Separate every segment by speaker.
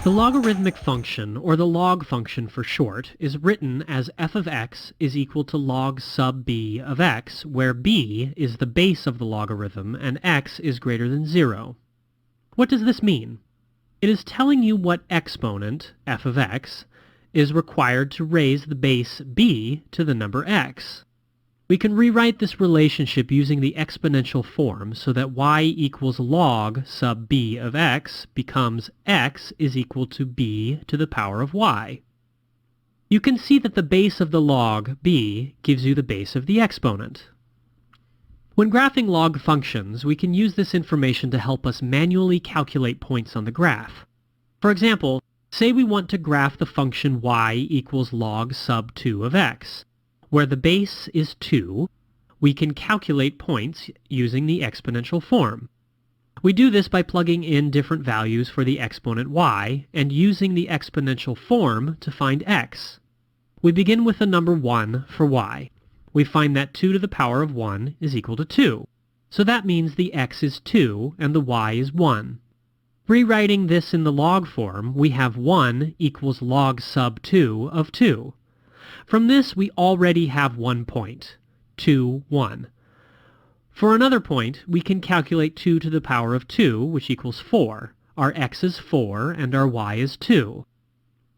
Speaker 1: The logarithmic function, or the log function for short, is written as f of x is equal to log sub b of x, where b is the base of the logarithm and x is greater than 0. What does this mean? It is telling you what exponent, f of x, is required to raise the base b to the number x. We can rewrite this relationship using the exponential form so that y equals log sub b of x becomes x is equal to b to the power of y. You can see that the base of the log b gives you the base of the exponent. When graphing log functions, we can use this information to help us manually calculate points on the graph. For example, say we want to graph the function y equals log sub 2 of x. Where the base is 2, we can calculate points using the exponential form. We do this by plugging in different values for the exponent y and using the exponential form to find x. We begin with the number 1 for y. We find that 2 to the power of 1 is equal to 2. So that means the x is 2 and the y is 1. Rewriting this in the log form, we have 1 equals log sub 2 of 2. From this, we already have one point, 2, 1. For another point, we can calculate 2 to the power of 2, which equals 4. Our x is 4, and our y is 2.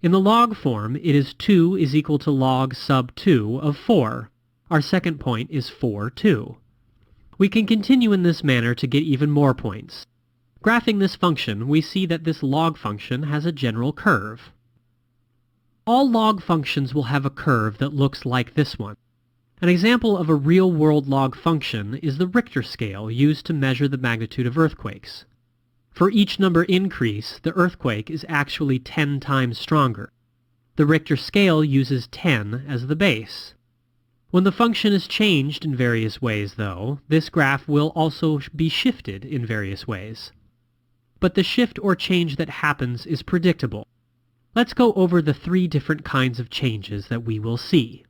Speaker 1: In the log form, it is 2 is equal to log sub 2 of 4. Our second point is 4, 2. We can continue in this manner to get even more points. Graphing this function, we see that this log function has a general curve. All log functions will have a curve that looks like this one. An example of a real-world log function is the Richter scale used to measure the magnitude of earthquakes. For each number increase, the earthquake is actually 10 times stronger. The Richter scale uses 10 as the base. When the function is changed in various ways, though, this graph will also be shifted in various ways. But the shift or change that happens is predictable. Let's go over the 3 different kinds of changes that we will see.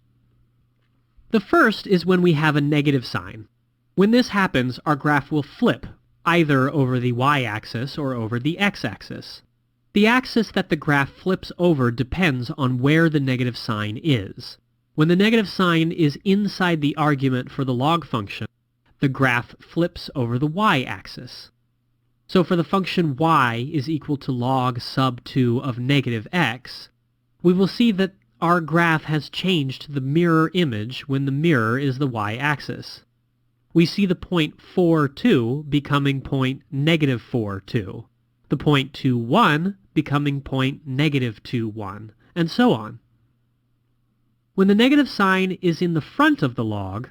Speaker 1: The first is when we have a negative sign. When this happens, our graph will flip, either over the y-axis or over the x-axis. The axis that the graph flips over depends on where the negative sign is. When the negative sign is inside the argument for the log function, the graph flips over the y-axis. So for the function y is equal to log sub 2 of negative x, we will see that our graph has changed to the mirror image when the mirror is the y-axis. We see the point 4, 2 becoming point negative 4, 2, the point 2, 1 becoming point negative 2, 1, and so on. When the negative sign is in the front of the log,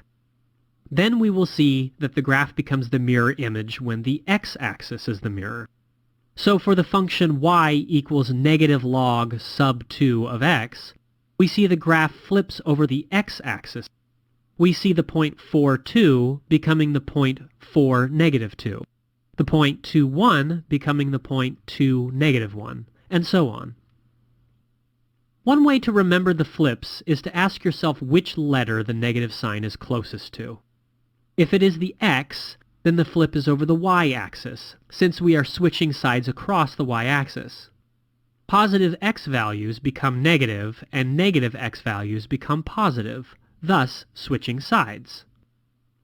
Speaker 1: then we will see that the graph becomes the mirror image when the x-axis is the mirror. So for the function y equals negative log sub 2 of x, we see the graph flips over the x-axis. We see the point 4, 2 becoming the point 4, negative 2, the point 2, 1 becoming the point 2, negative 1, and so on. One way to remember the flips is to ask yourself which letter the negative sign is closest to. If it is the x, then the flip is over the y-axis, since we are switching sides across the y-axis. Positive x values become negative, and negative x values become positive, thus switching sides.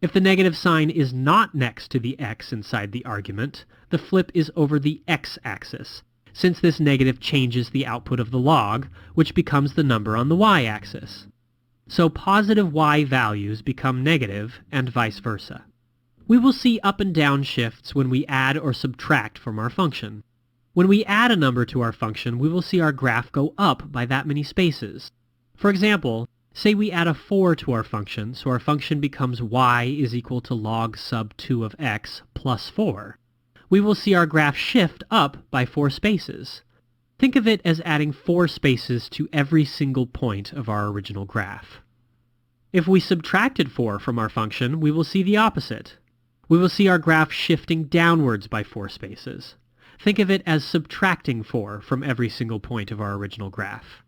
Speaker 1: If the negative sign is not next to the x inside the argument, the flip is over the x-axis, since this negative changes the output of the log, which becomes the number on the y-axis. So positive y values become negative, and vice versa. We will see up and down shifts when we add or subtract from our function. When we add a number to our function, we will see our graph go up by that many spaces. For example, say we add a 4 to our function, so our function becomes y is equal to log sub 2 of x plus 4. We will see our graph shift up by 4 spaces. Think of it as adding 4 spaces to every single point of our original graph. If we subtracted 4 from our function, we will see the opposite. We will see our graph shifting downwards by 4 spaces. Think of it as subtracting 4 from every single point of our original graph.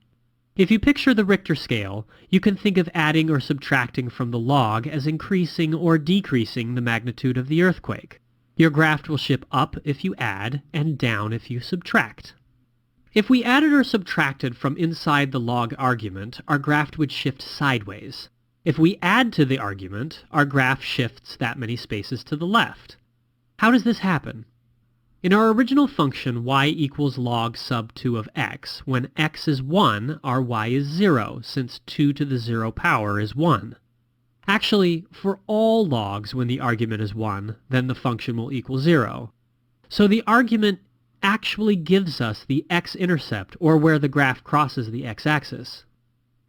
Speaker 1: If you picture the Richter scale, you can think of adding or subtracting from the log as increasing or decreasing the magnitude of the earthquake. Your graph will shift up if you add and down if you subtract. If we added or subtracted from inside the log argument, our graph would shift sideways. If we add to the argument, our graph shifts that many spaces to the left. How does this happen? In our original function y equals log sub 2 of x, when x is 1, our y is 0, since 2 to the 0 power is 1. Actually, for all logs when the argument is 1, then the function will equal 0. So the argument actually gives us the x-intercept, or where the graph crosses the x-axis.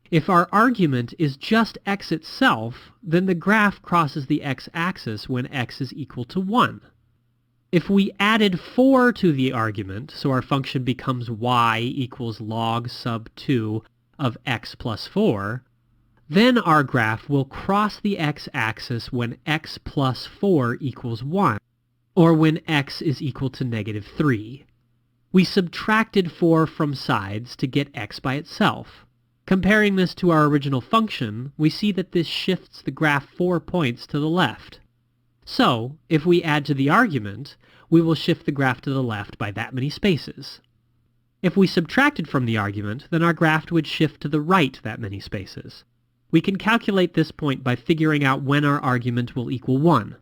Speaker 1: If our argument is just x itself, then the graph crosses the x-axis when x is equal to 1. If we added 4 to the argument, so our function becomes y equals log sub 2 of x plus 4, then our graph will cross the x-axis when x plus 4 equals 1, or when x is equal to negative 3. We subtracted 4 from sides to get x by itself. Comparing this to our original function, we see that this shifts the graph 4 points to the left. So, if we add to the argument, we will shift the graph to the left by that many spaces. If we subtracted from the argument, then our graph would shift to the right that many spaces. We can calculate this point by figuring out when our argument will equal 1.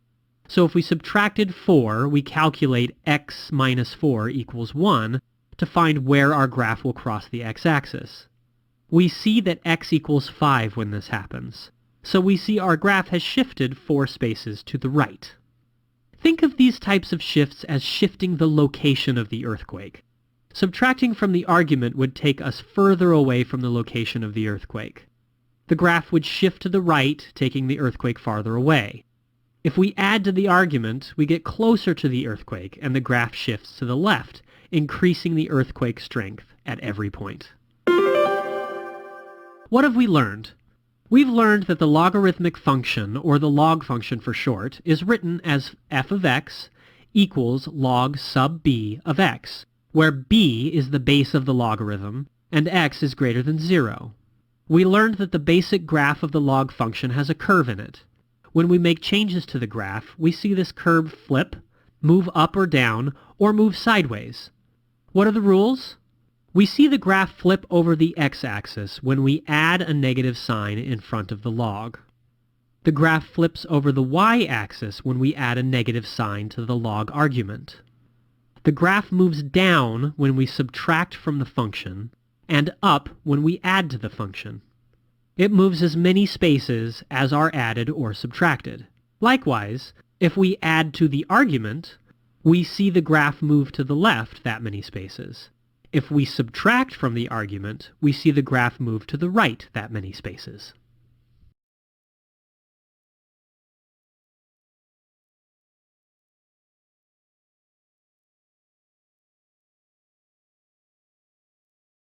Speaker 1: So if we subtracted 4, we calculate x minus 4 equals 1 to find where our graph will cross the x-axis. We see that x equals 5 when this happens. So we see our graph has shifted 4 spaces to the right. Think of these types of shifts as shifting the location of the earthquake. Subtracting from the argument would take us further away from the location of the earthquake. The graph would shift to the right, taking the earthquake farther away. If we add to the argument, we get closer to the earthquake, and the graph shifts to the left, increasing the earthquake strength at every point. What have we learned? We've learned that the logarithmic function, or the log function for short, is written as f of x equals log sub b of x, where b is the base of the logarithm, and x is greater than 0. We learned that the basic graph of the log function has a curve in it. When we make changes to the graph, we see this curve flip, move up or down, or move sideways. What are the rules? We see the graph flip over the x-axis when we add a negative sign in front of the log. The graph flips over the y-axis when we add a negative sign to the log argument. The graph moves down when we subtract from the function, and up when we add to the function. It moves as many spaces as are added or subtracted. Likewise, if we add to the argument, we see the graph move to the left that many spaces. If we subtract from the argument, we see the graph move to the right that many spaces.